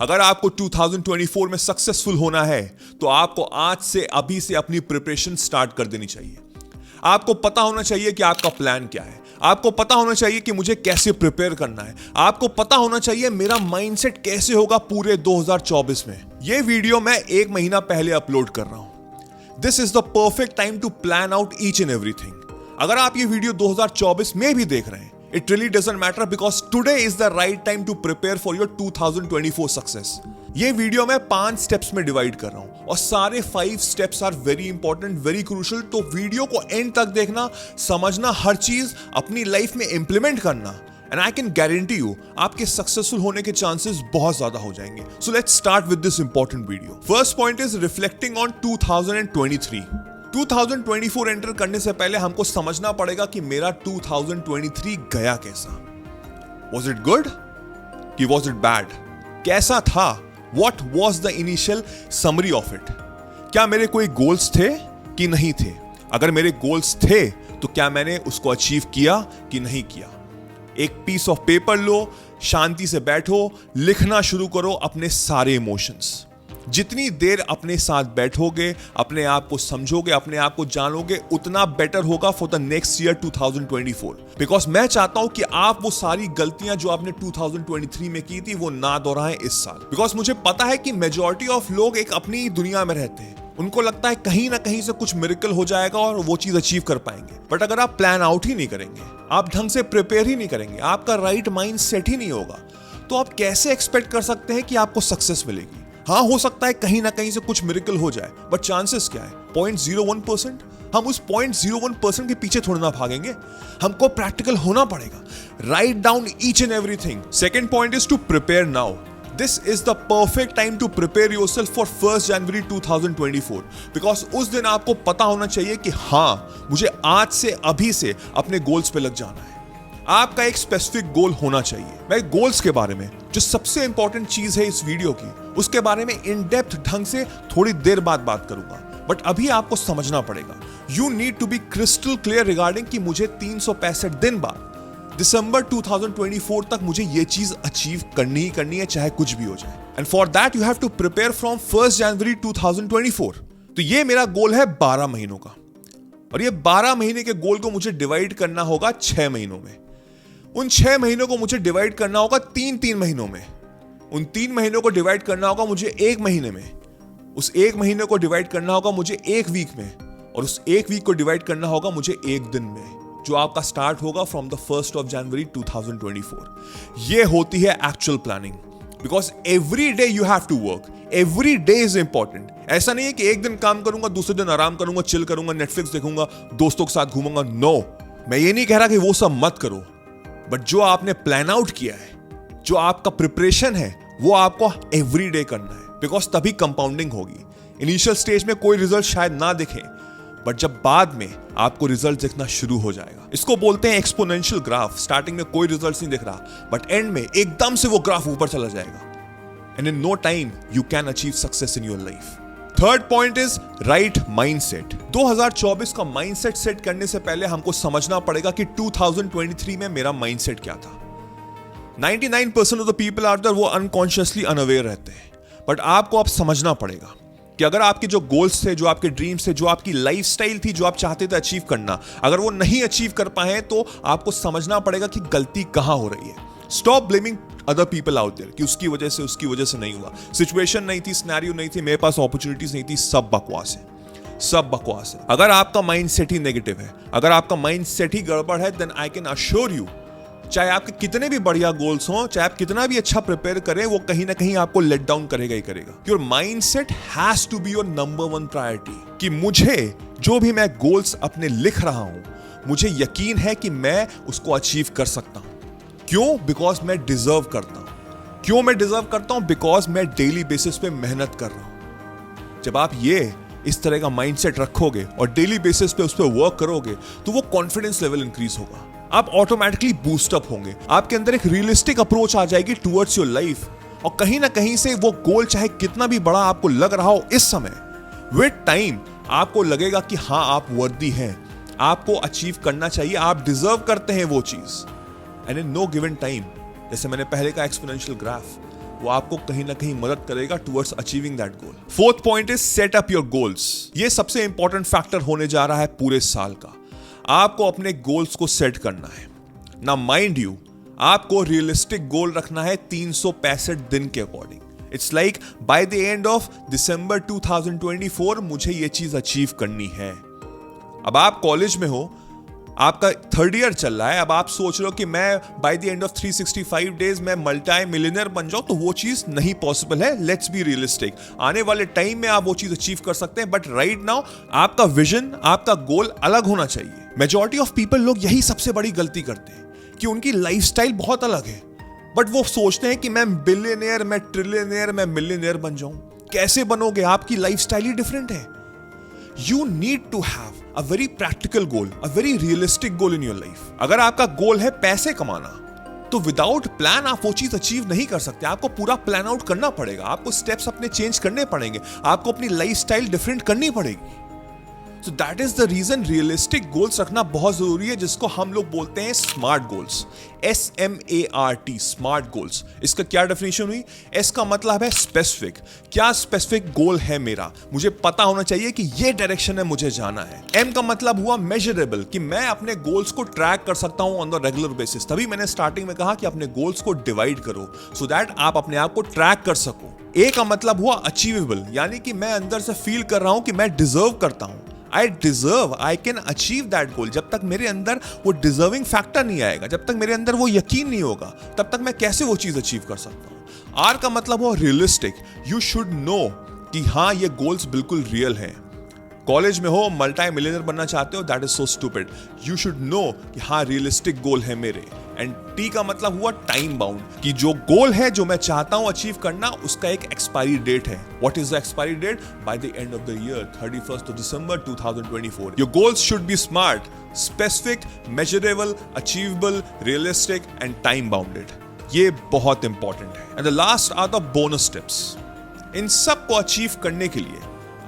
अगर आपको 2024 में सक्सेसफुल होना है तो आपको आज से अभी से अपनी प्रिपरेशन स्टार्ट कर देनी चाहिए। आपको पता होना चाहिए कि आपका प्लान क्या है। आपको पता होना चाहिए कि मुझे कैसे प्रिपेयर करना है। आपको पता होना चाहिए मेरा माइंडसेट कैसे होगा पूरे 2024 में। यह वीडियो मैं 1 महीना पहले अपलोड कर रहा हूं। This is the perfect time to plan out each and everything. अगर आप ये वीडियो 2024 में भी देख रहे हैं, it really doesn't matter because today is the right time to prepare for your 2024 success. ये वीडियो मैं 5 स्टेप्स में डिवाइड कर रहा हूं और सारे 5 steps are very important, very crucial. तो वीडियो को एंड तक देखना, समझना, हर चीज अपनी लाइफ में इंप्लीमेंट करना, and I can guarantee you आपके सक्सेसफुल होने के चांसेस बहुत ज्यादा हो जाएंगे। So let's start with this important video. First point is reflecting on 2023। 2024 enter करने से पहले हमको समझना पड़ेगा कि मेरा 2023 गया कैसा। Was it good? कि was it bad? कैसा था? What was the initial summary of it? क्या मेरे कोई गोल्स थे कि नहीं थे? अगर मेरे गोल्स थे तो क्या मैंने उसको अचीव किया कि नहीं किया? एक पीस ऑफ पेपर लो, शांति से बैठो, लिखना शुरू करो अपने सारे इमोशंस। जितनी देर अपने साथ बैठोगे, अपने आप को समझोगे, अपने आप को जानोगे, उतना बेटर होगा for the next year 2024। Because मैं चाहता हूं कि आप वो सारी गलतियां जो आपने 2023 में की थी वो ना दोहराएं इस साल। बिकॉज मुझे पता है कि मेजॉरिटी ऑफ लोग एक अपनी दुनिया में रहते हैं। उनको लगता है कहीं ना कहीं से कुछ मिरेकल हो जाएगा और वो चीज अचीव कर पाएंगे। बट अगर आप प्लान आउट ही नहीं करेंगे, आप ढंग से प्रिपेयर ही नहीं करेंगे, आपका राइट माइंड सेट ही नहीं होगा, तो आप कैसे एक्सपेक्ट कर सकते हैं कि आपको सक्सेस मिलेगी? हाँ, हो सकता है कहीं ना कहीं से कुछ मिरेकल हो जाए, बट चांसेस क्या है? 0.01%। हम उस 0.01% के पीछे थोड़ा ना भागेंगे, हमको प्रैक्टिकल होना पड़ेगा। Write down each and everything. Second point is to prepare now. This is the perfect time to prepare yourself for 1 January 2024। Because उस दिन आपको पता होना चाहिए कि हाँ, मुझे आज से अभी से अपने गोल्स पे लग जाना है। आपका एक स्पेसिफिक गोल होना चाहिए। मैं गोल्स के बारे में, जो सबसे इंपॉर्टेंट चीज है इस वीडियो की, उसके बारे में इन डेप्थ ढंग से थोड़ी देर बाद बात करूंगा। बट अभी आपको समझना पड़ेगा, you need to be crystal clear regarding कि मुझे 365 दिन बाद दिसंबर 2024 तक मुझे ये चीज अचीव करनी ही करनी है, चाहे कुछ भी हो जाए। And for that you have to prepare from 1 January 2024। तो ये मेरा गोल है 12 महीनों का, और ये 12 महीने के गोल को मुझे डिवाइड करना होगा 6 महीनों में। उन 6 महीनों को मुझे डिवाइड करना होगा 3-3 महीनों में। उन 3 महीनों को डिवाइड करना होगा मुझे 1 महीने में। उस 1 महीने को डिवाइड करना होगा मुझे 1 वीक में, और उस 1 वीक को डिवाइड करना होगा मुझे 1 दिन में, जो आपका स्टार्ट होगा फ्रॉम द 1 जनवरी 2024। ये होती है actual planning. Because every day you have to work, every day is important. ऐसा नहीं है कि एक दिन काम करूंगा, दूसरे दिन आराम करूंगा, चिल करूंगा, नेटफ्लिक्स देखूंगा, दोस्तों के साथ घूमूंगा। नो, मैं ये नहीं कह रहा कि वो सब मत करो, बट जो आपने प्लान आउट किया है, जो आपका प्रिपरेशन है, वो आपको एवरी डे करना है। बिकॉज तभी कंपाउंडिंग होगी। इनिशियल स्टेज में कोई रिजल्ट शायद ना दिखे, बट जब बाद में आपको रिजल्ट दिखना शुरू हो जाएगा, इसको बोलते हैं एक्सपोनेंशियल ग्राफ। स्टार्टिंग में कोई रिजल्ट नहीं दिख रहा, बट एंड में एकदम से वो ग्राफ ऊपर चला जाएगा, and in no time you can achieve success in your life. Third point is right mindset. 2024 का माइंडसेट सेट करने से पहले हमको समझना पड़ेगा कि 2023 में मेरा माइंडसेट क्या था। 99% of the people are there वो अनकॉन्शियसली अनअवेयर रहते हैं, बट आपको अब समझना पड़ेगा कि अगर आपके जो गोल्स थे, जो आपके ड्रीम्स थे, जो आपकी लाइफस्टाइल थी, जो आप चाहते थे अचीव करना, अगर वो नहीं अचीव कर पाए तो आपको समझना पड़ेगा कि गलती कहां हो रही है। Stop blaming other people out there कि उसकी वजह से नहीं हुआ, सिचुएशन नहीं थी, सिनेरियो नहीं थी, मेरे पास अपॉर्चुनिटीज नहीं थी। सब बकवास है, सब बकवास है। अगर आपका माइंड सेट ही नेगेटिव है, अगर आपका माइंड सेट ही गड़बड़ है, then I can assure you, चाहे आपके कितने भी बढ़िया गोल्स हों, चाहे आप कितना भी अच्छा प्रिपेयर करें, वो कहीं ना कहीं आपको लेट डाउन करेगा ही करेगा। Your mind set has to be your number 1 priority. कि मुझे जो भी मैं गोल्स अपने लिख रहा हूं, मुझे यकीन है कि मैं उसको अचीव कर सकता हूं। क्यों? बिकॉज मैं डिजर्व करता हूं। क्यों मैं डिजर्व करता हूं? बिकॉज मैं डेली बेसिस पे मेहनत कर रहा हूं। जब आप ये इस तरह का माइंडसेट रखोगे और डेली बेसिस पे उस पर वर्क करोगे, तो वो कॉन्फिडेंस लेवल इंक्रीज होगा। आप ऑटोमेटिकली बूस्ट अप होंगे, आपके अंदर एक रियलिस्टिक अप्रोच आ जाएगी टुवर्ड्स योर लाइफ, और कहीं ना कहीं से वो गोल चाहे कितना भी बड़ा आपको लग रहा हो इस समय, विद टाइम आपको लगेगा कि हाँ, आप वर्दी हैं, आपको अचीव करना चाहिए, आप डिजर्व करते हैं वो चीज। And in no given time, जैसे मैंने पहले का एक्सपोनेंशियल ग्राफ, वो आपको कहीं ना कहीं मदद करेगा towards achieving that goal. Fourth point is set up your goals. ये सबसे इंपॉर्टेंट फैक्टर होने जा रहा है पूरे साल का। आपको अपने गोल्स को सेट करना है ना। माइंड यू, आपको रियलिस्टिक गोल रखना है 365 दिन के according. It's like bye the end of December 2024 मुझे ये चीज अचीव करनी है। अब आप कॉलेज में हो, आपका थर्ड ईयर चल रहा है, अब आप सोच रहे हो कि मैं bye the end of 365 days मैं मल्टी मिलियनर बन जाऊं, तो वो चीज नहीं पॉसिबल है। Let's be realistic. आने वाले टाइम में आप वो चीज अचीव कर सकते हैं, बट राइट नाउ आपका विजन, आपका गोल अलग होना चाहिए। मेजॉरिटी ऑफ पीपल, लोग यही सबसे बड़ी गलती करते हैं कि उनकी लाइफस्टाइल बहुत अलग है, बट वो सोचते हैं कि मैं बिलियनियर, मैं ट्रिलियनियर, मैं मिलियनियर बन जाऊं। कैसे बनोगे? आपकी लाइफस्टाइल ही डिफरेंट है। You need to have a very practical goal, a very realistic goal in your life. अगर आपका गोल है पैसे कमाना, तो विदाउट प्लान आप वो चीज अचीव नहीं कर सकते। आपको पूरा प्लान आउट करना पड़ेगा, आपको स्टेप्स अपने चेंज करने पड़ेंगे, आपको अपनी लाइफस्टाइल डिफरेंट करनी पड़ेगी। So that is the reason realistic goals रखना बहुत जरूरी है, जिसको हम लोग बोलते हैं smart goals. SMART, smart goals. इसका क्या डेफिनेशन हुई? S का मतलब है स्पेसिफिक। क्या स्पेसिफिक गोल है मेरा? मुझे पता होना चाहिए कि ये डायरेक्शन है, मुझे जाना है। M का मतलब हुआ मेजरेबल, कि मैं अपने गोल्स को ट्रैक कर सकता हूं ऑन द रेगुलर बेसिस। तभी मैंने स्टार्टिंग में कहा कि अपने गोल्स को डिवाइड करो, सो दैट आप अपने आप को ट्रैक कर सको। A का मतलब हुआ अचीवेबल, यानी कि मैं अंदर से फील कर रहा हूं कि मैं डिजर्व करता हूं। I deserve, I can achieve that goal। जब तक मेरे अंदर वो डिजर्विंग फैक्टर नहीं आएगा, जब तक मेरे अंदर वो यकीन नहीं होगा, तब तक मैं कैसे वो चीज अचीव कर सकता हूं। R का मतलब हो रियलिस्टिक। यू शुड नो कि हाँ, ये गोल्स बिल्कुल रियल हैं। कॉलेज में हो, मल्टी मिलियनर बनना चाहते हो, that is so stupid. You should know कि हाँ, रियलिस्टिक गोल है मेरे। एंड T का मतलब हुआ टाइम बाउंड, कि जो गोल है, जो मैं चाहता हूं अचीव करना, उसका एक एक्सपायरी डेट है। What is the expiry date? By the end of the year, 31st दिसंबर 2024। Your goals should be smart, specific, measurable, achievable, realistic and time bounded. ये बहुत इंपॉर्टेंट है। And the last are the bonus tips. इन सब को achieve करने के लिए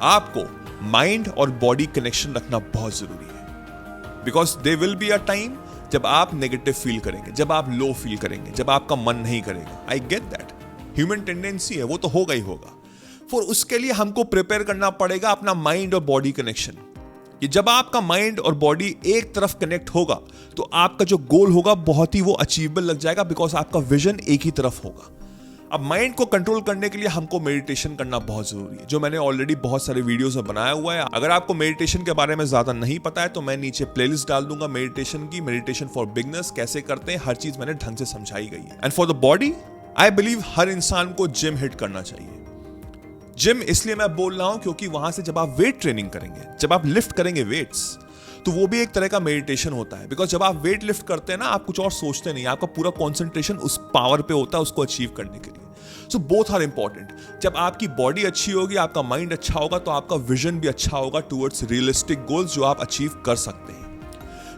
आपको माइंड और बॉडी कनेक्शन रखना बहुत जरूरी है। Because they will be a time जब आप नेगेटिव फील करेंगे, जब आप लो फील करेंगे, जब आपका मन नहीं करेगा। I get that, human tendency है, वो तो होगा ही होगा। फिर उसके लिए हमको प्रिपेयर करना पड़ेगा अपना माइंड और बॉडी कनेक्शन। कि जब आपका माइंड और बॉडी एक तरफ कनेक्ट होगा, तो आपका जो गोल होगा बहुत ही वो अचीवेबल लग जाएगा, बिकॉज आपका विजन एक ही तरफ होगा। अब माइंड को कंट्रोल करने के लिए हमको मेडिटेशन करना बहुत जरूरी है, जो मैंने ऑलरेडी बहुत सारे वीडियोस में बनाया हुआ है। अगर आपको मेडिटेशन के बारे में ज्यादा नहीं पता है, तो मैं नीचे प्लेलिस्ट डाल दूंगा मेडिटेशन की, मेडिटेशन फॉर बिगनर्स, कैसे करते हैं, हर चीज मैंने ढंग से समझाई गई है। And for the body, I believe हर इंसान को जिम हिट करना चाहिए। जिम इसलिए मैं बोल रहा हूं क्योंकि वहां से जब आप वेट ट्रेनिंग करेंगे, जब आप लिफ्ट करेंगे वेट्स, तो वो भी एक तरह का मेडिटेशन होता है। बिकॉज जब आप वेट लिफ्ट करते हैं ना, आप कुछ और सोचते नहीं, आपका पूरा कॉन्सेंट्रेशन उस पावर पे होता है, उसको अचीव करने के लिए। So both are important. जब आपकी बॉडी अच्छी होगी, आपका माइंड अच्छा होगा, तो आपका विजन भी अच्छा होगा टुवर्ड्स रियलिस्टिक गोल्स जो आप अचीव कर सकते हैं।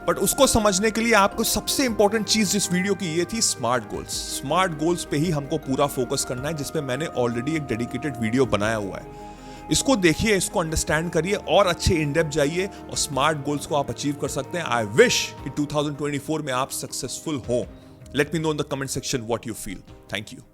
बट उसको समझने के लिए आपको सबसे इंपॉर्टेंट चीज जिस वीडियो की ये थी, स्मार्ट गोल्स। स्मार्ट गोल्स पे ही हमको पूरा फोकस करना है, जिसपे मैंने ऑलरेडी एक डेडिकेटेड वीडियो बनाया हुआ है। इसको देखिए, इसको अंडरस्टैंड करिए और अच्छे इन डेप्थ जाइए, और स्मार्ट गोल्स को आप अचीव कर सकते हैं। आई विश कि 2024 में आप सक्सेसफुल हो। Let me know in the comment section what you feel. Thank you.